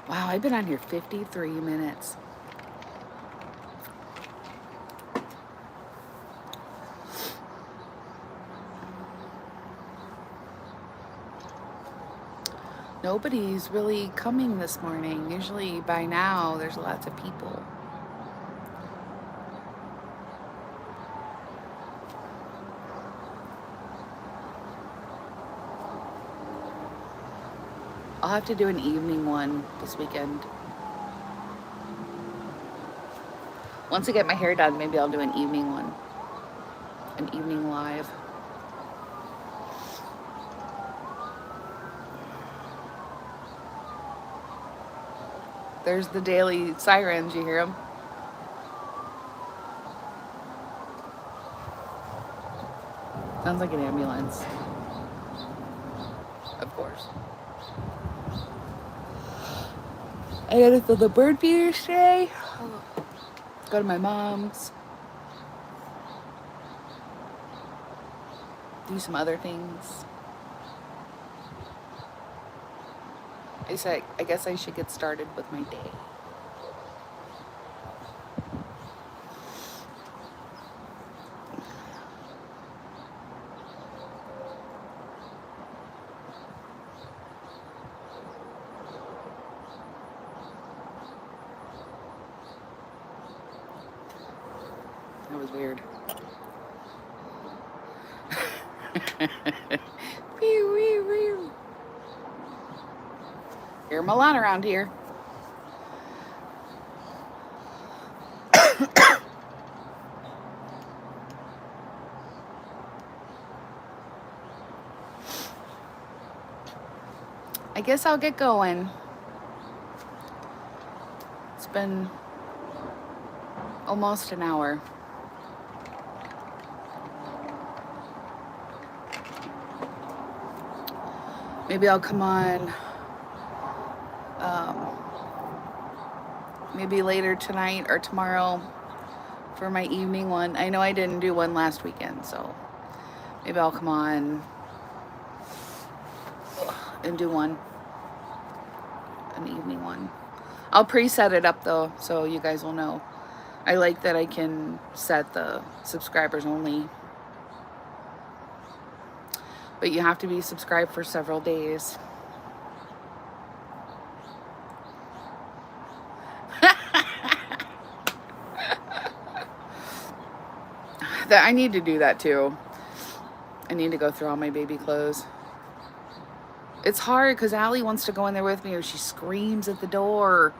Wow, I've been on here 53 minutes. Nobody's really coming this morning. Usually by now there's lots of people. I'll have to do an evening one this weekend. Once I get my hair done, maybe I'll do an evening one. An evening live. There's the daily sirens, you hear them? Sounds like an ambulance. Of course. I gotta fill the bird feeders today. Go to my mom's. Do some other things. I guess I should get started with my day. That was weird. Pew, pew, pew. Hear them a lot around here. I guess I'll get going. It's been almost an hour. Maybe I'll come on maybe later tonight or tomorrow for my evening one. I know I didn't do one last weekend, so maybe I'll come on and do one, an evening one. I'll preset it up though, so you guys will know. I like that I can set the subscribers only, but you have to be subscribed for several days. That I need to do that too. I need to go through all my baby clothes. It's hard because Allie wants to go in there with me, or she screams at the door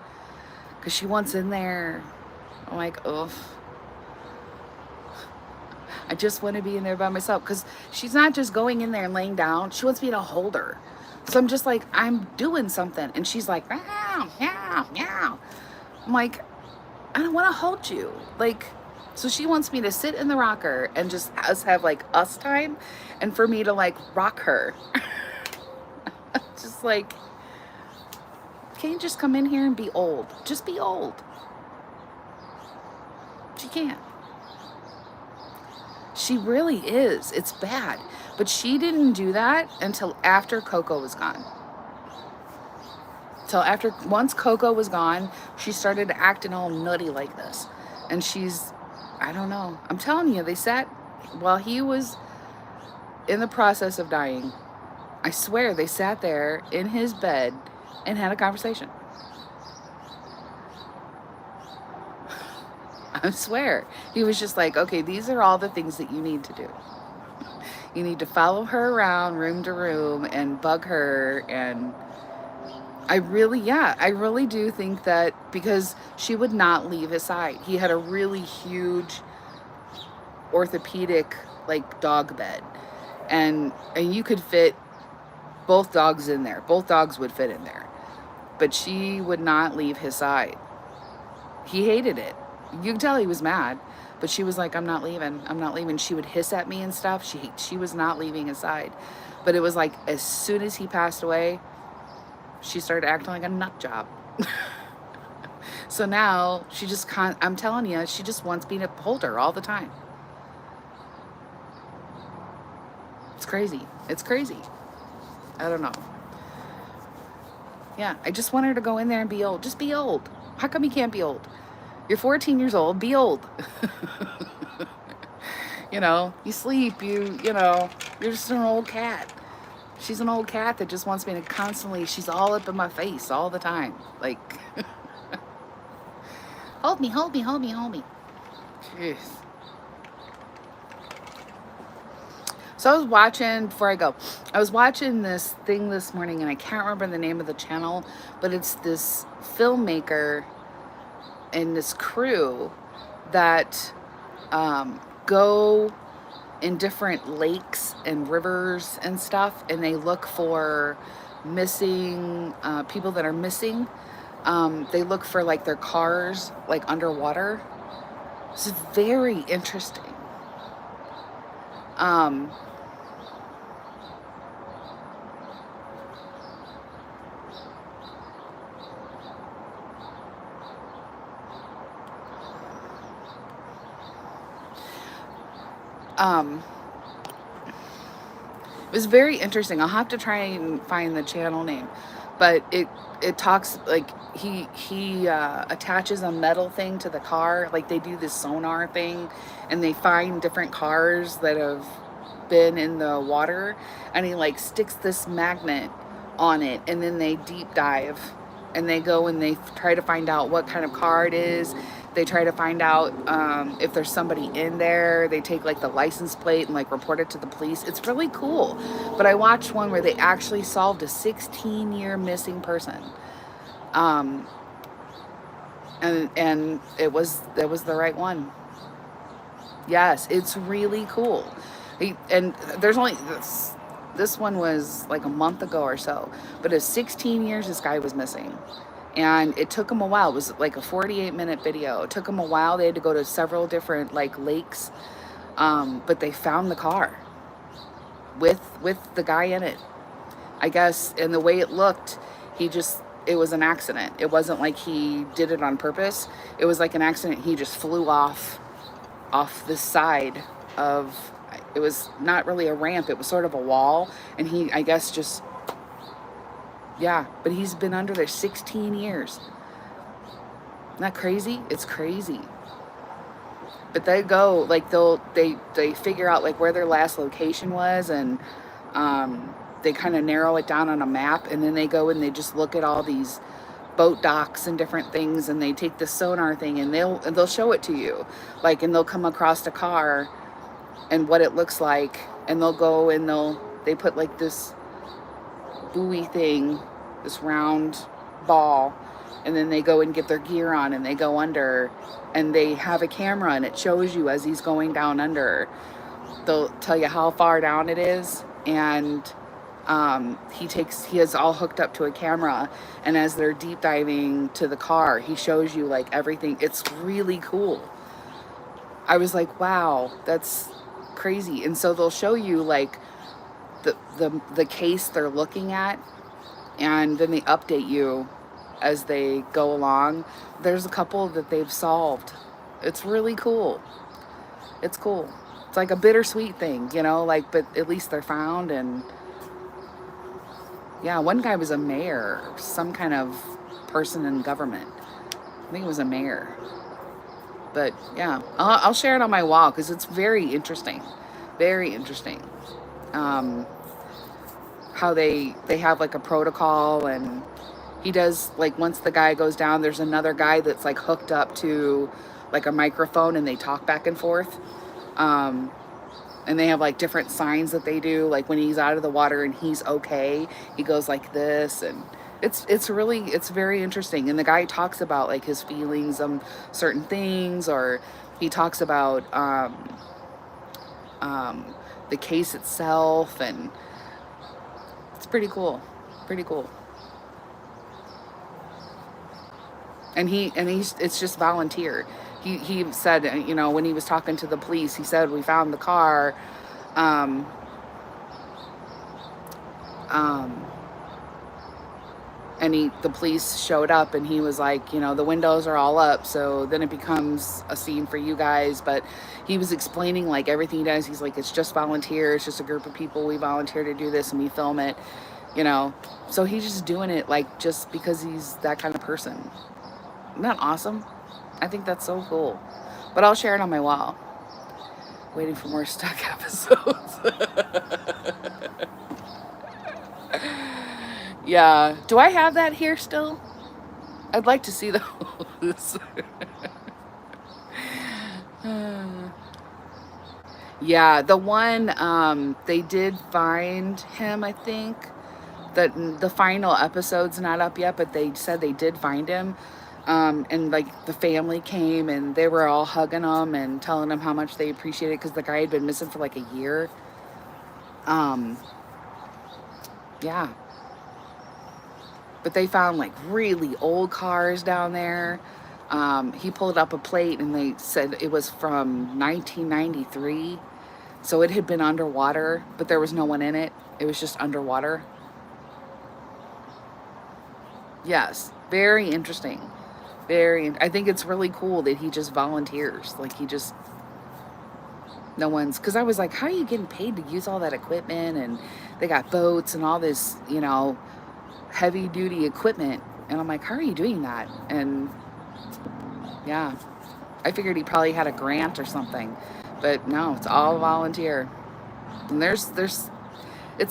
because she wants in there. I'm like, ugh. I just want to be in there by myself, because she's not just going in there and laying down. She wants me to hold her. So I'm just like, I'm doing something. And she's like, meow, meow, meow. I'm like, I don't want to hold you. Like, so she wants me to sit in the rocker and just us have like us time, and for me to like rock her. Just like, can't you just come in here and be old? Just be old. She can't. She really is. It's bad. But she didn't do that until after Coco was gone. Till after, once Coco was gone, she started acting all nutty like this. And she's, I don't know. I'm telling you, they sat, while he was in the process of dying, I swear they sat there in his bed and had a conversation. I swear. He was just like, okay, these are all the things that you need to do. You need to follow her around room to room and bug her. And I really do think that, because she would not leave his side. He had a really huge orthopedic like dog bed, and you could fit both dogs in there. Both dogs would fit in there. But she would not leave his side. He hated it. You could tell he was mad, but she was like, I'm not leaving. I'm not leaving. She would hiss at me and stuff. She was not leaving his side. But it was like, as soon as he passed away, she started acting like a nut job. So now she just I'm telling you, she just wants me to hold her all the time. It's crazy. It's crazy. I don't know. Yeah, I just want her to go in there and be old. Just be old. How come you can't be old? You're 14 years old. Be old. You know, you sleep. You know, you're just an old cat. She's an old cat that just wants me to constantly, she's all up in my face all the time. Like, hold me, hold me, hold me, hold me. Jeez. So I was watching, before I go, I was watching this thing this morning, and I can't remember the name of the channel, but it's this filmmaker and this crew that go in different lakes and rivers and stuff, and they look for missing people that are missing. They look for like their cars like underwater. It's very interesting. It was very interesting. I'll have to try and find the channel name, but it talks like he attaches a metal thing to the car, like they do this sonar thing, and they find different cars that have been in the water, and he like sticks this magnet on it, and then they deep dive, and they go and they try to find out what kind of car it is. They try to find out if there's somebody in there. They take like the license plate and like report it to the police. It's really cool. But I watched one where they actually solved a 16-year missing person. And it was the right one. Yes, it's really cool. And there's only this one was like a month ago or so, but it's 16 years this guy was missing. And it took them a while. It was like a 48-minute video. It took them a while. They had to go to several different like lakes, but they found the car with the guy in it, I guess. And the way it looked, it was an accident. It wasn't like he did it on purpose. It was like an accident. He just flew off off the side of, it was not really a ramp, it was sort of a wall, and he, I guess, just, yeah, but he's been under there 16 years. Isn't that crazy? It's crazy. But they go, like, they figure out like where their last location was, and they kind of narrow it down on a map, and then they go and they just look at all these boat docks and different things, and they take the sonar thing and they'll show it to you, like, and they'll come across a car and what it looks like, and they'll go and they put like this buoy thing, this round ball, and then they go and get their gear on and they go under, and they have a camera and it shows you as he's going down under. They'll tell you how far down it is, and he has all hooked up to a camera, and as they're deep diving to the car, he shows you like everything. It's really cool. I was like, wow, that's crazy. And so they'll show you like the case they're looking at, and then they update you as they go along. There's a couple that they've solved. It's really cool. It's cool. It's like a bittersweet thing, you know, like, but at least they're found. And yeah, one guy was a mayor, some kind of person in government. I think it was a mayor. But yeah, I'll share it on my wall because it's very interesting. Very interesting. How they have like a protocol, and he does, like, once the guy goes down, there's another guy that's like hooked up to like a microphone, and they talk back and forth. And they have like different signs that they do, like when he's out of the water and he's okay, he goes like this, and it's very interesting. And the guy talks about like his feelings on certain things, or he talks about the case itself, and it's pretty cool, pretty cool. And he's it's just volunteer. He said, you know, when he was talking to the police, he said, we found the car, um, um, and the police showed up, and he was like, you know, the windows are all up, so then it becomes a scene for you guys. But he was explaining like everything he does. He's like, it's just volunteer, it's just a group of people, we volunteer to do this and we film it, you know. So he's just doing it like just because he's that kind of person. Isn't that awesome? I think that's so cool. But I'll share it on my wall. Waiting for more stuck episodes. Yeah. Do I have that here still? I'd like to see those. Yeah, the one, they did find him, I think. The final episode's not up yet, but they said they did find him. And like the family came and they were all hugging him and telling him how much they appreciate it because the guy had been missing for like a year. Um, yeah, but they found like really old cars down there. He pulled up a plate and they said it was from 1993. So it had been underwater, but there was no one in it. It was just underwater. Yes, very interesting. I think it's really cool that he just volunteers. Like he just, no one's, because I was like, how are you getting paid to use all that equipment? And they got boats and all this, you know, heavy duty equipment. And I'm like, how are you doing that? And yeah, I figured he probably had a grant or something, but no, it's all volunteer. And it's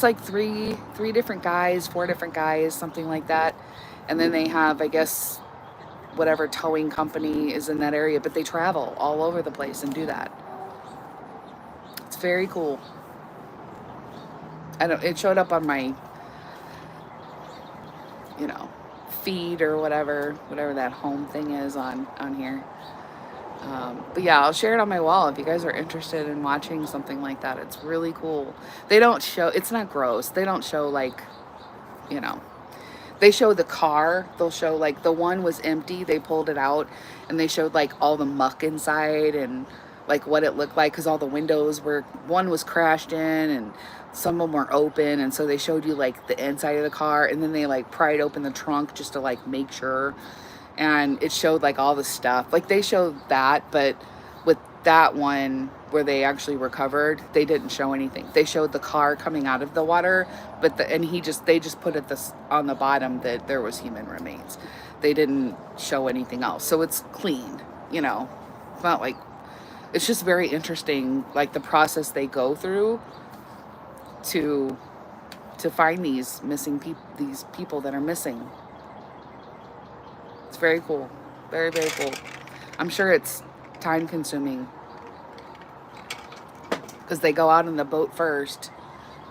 like three different guys, four different guys, something like that. And then they have, I guess, whatever towing company is in that area, but they travel all over the place and do that. It's very cool. It showed up on my, you know, feed or whatever that home thing is on here. But yeah, I'll share it on my wall if you guys are interested in watching something like that. It's really cool. They don't show, it's not gross. They don't show like, you know, they show the car. They'll show like the one was empty. They pulled it out and they showed like all the muck inside and like what it looked like, because all the windows were, one was crashed in and some of them were open, and so they showed you like the inside of the car, and then they like pried open the trunk just to like make sure, and it showed like all the stuff. Like they showed that, but with that one where they actually recovered, they didn't show anything. They showed the car coming out of the water, but they just put it this on the bottom that there was human remains. They didn't show anything else, so it's clean. You know, it's not like, it's just very interesting, like the process they go through to find these missing people, these people that are missing. It's very cool, very very cool. I'm sure it's time consuming because they go out in the boat first,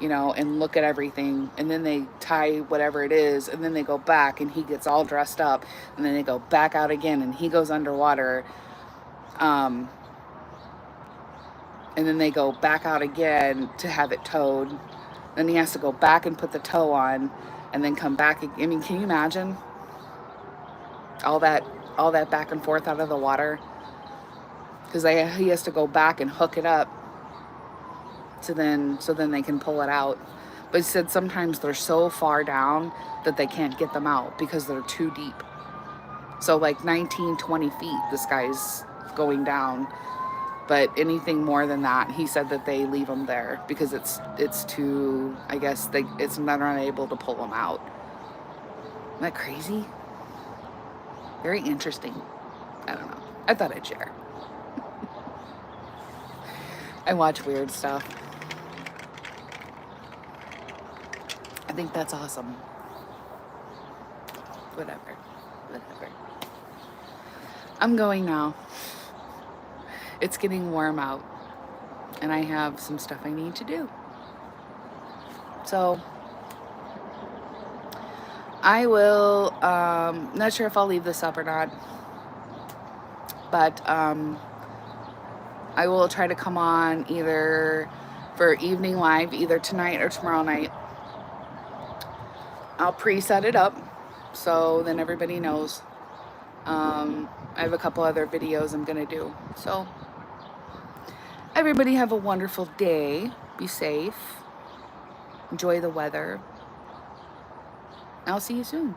you know, and look at everything, and then they tie whatever it is, and then they go back and he gets all dressed up, and then they go back out again and he goes underwater, and then they go back out again to have it towed. Then he has to go back and put the tow on and then come back. I mean, can you imagine all that back and forth out of the water? Because he has to go back and hook it up so then they can pull it out. But he said sometimes they're so far down that they can't get them out because they're too deep. So like 19, 20 feet this guy's going down. But anything more than that, he said that they leave them there because it's too, I guess they're not able to pull them out. Isn't that crazy? Very interesting. I don't know. I thought I'd share. I watch weird stuff. I think that's awesome. Whatever. I'm going now. It's getting warm out, and I have some stuff I need to do. So I will, not sure if I'll leave this up or not, but I will try to come on either for evening live, either tonight or tomorrow night. I'll preset it up so then everybody knows. I have a couple other videos I'm gonna do. So everybody have a wonderful day. Be safe. Enjoy the weather. I'll see you soon.